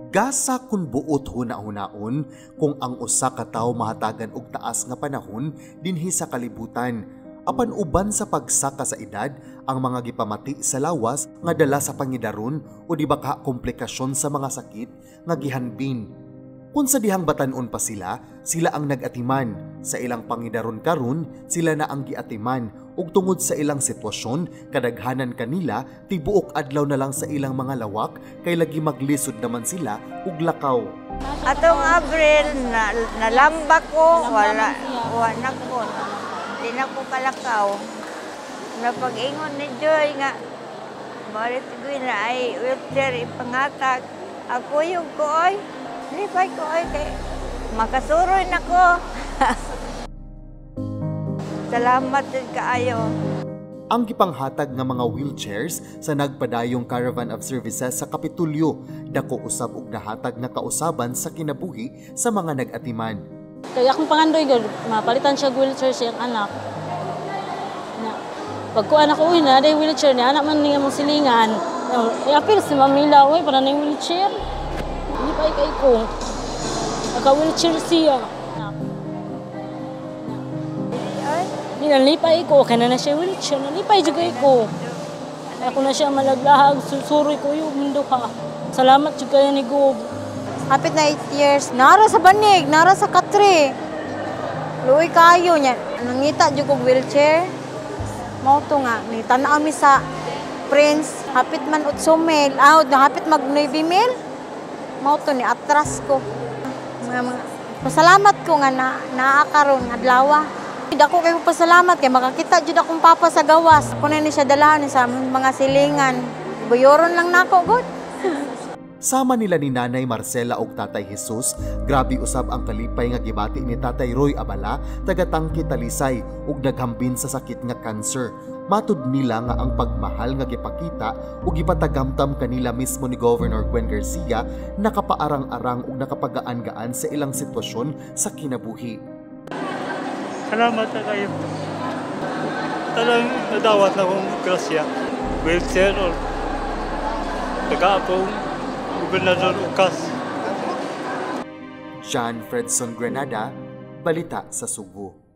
Gasa kun buot huna-hunaon kung ang usa ka tawo mahatagan og taas nga panahon dinhi sa kalibutan. Apan uban sa pagsaka sa edad, ang mga gipamati sa lawas nga dala sa pangidaron o di baka komplikasyon sa mga sakit nga gihanbin. Kung sa dihang batanon pa sila ang nag-atiman. Sa ilang pangidaron karon, sila na ang giatiman ug tungod sa ilang sitwasyon, kadaghanan kanila tibuok adlaw na lang sa ilang mga lawak kay lagi maglisod naman sila ug lakaw. Atong Abril nalamba ko, wala ko. Di na ko kalakaw. Napag-ingon ni Joy nga malit ko na ay wheelchair ipangatag. Ako yung koy. Lipay ko ay kay makasuroy na ko. Salamat din kaayo. Ang gipanghatag nga mga wheelchairs sa nagpadayong Caravan of Services sa Kapitulyo, dako usab og nahatag nga kausaban sa kinabuhi sa mga nag-atiman. Kaya akong pangandoy gud, mapalitan siya wheelchair siyang anak. Pag ko anak uwi na, day wheelchair niya, anak man niya mong silingan. I-appeal si Mamila, uy, para na yung wheelchair. Hindi pa ikay ko. Naka-wheelchair siya. Nalipay ko, kaya na siya wheelchair. Nalipay juga ko. Ako na siya malaglahag, susuroy ko yung mundo ka. Salamat juga yan ni Gob. Hapit na 8 years. Nara sa banig, nara sa katre. Luoy kayo niya. Nangita juga wheelchair. Mao to nga, ni tanaw mi sa Prince, hapit man 8 mil, hapit mag 9 mil. Mao to ni atras ko. Pasalamat ko nga naakaron nga adlaw. Dako kay pasalamat kay makakita jud akong papa sa gawas. Kuno ni siya dalahan sa mga silingan. Buyoron lang nako god. Sama nila ni Nanay Marcela og Tatay Jesus, grabe usab ang kalipay nga gibati ni Tatay Roy Abala, taga-Tangke Talisay ug naghambin sa sakit nga cancer. Matud nila nga ang pagmahal nga gipakita ug gipatagamtam kanila mismo ni Governor Gwen Garcia nakapaarang-arang ug nakapagaan-gaan sa ilang sitwasyon sa kinabuhi. Salamat na kayo. Talang nadawat na akong grasya. Wheelchair or taga-apong Gobernador Ukas. John Fredson Grenada, Balita sa Subo.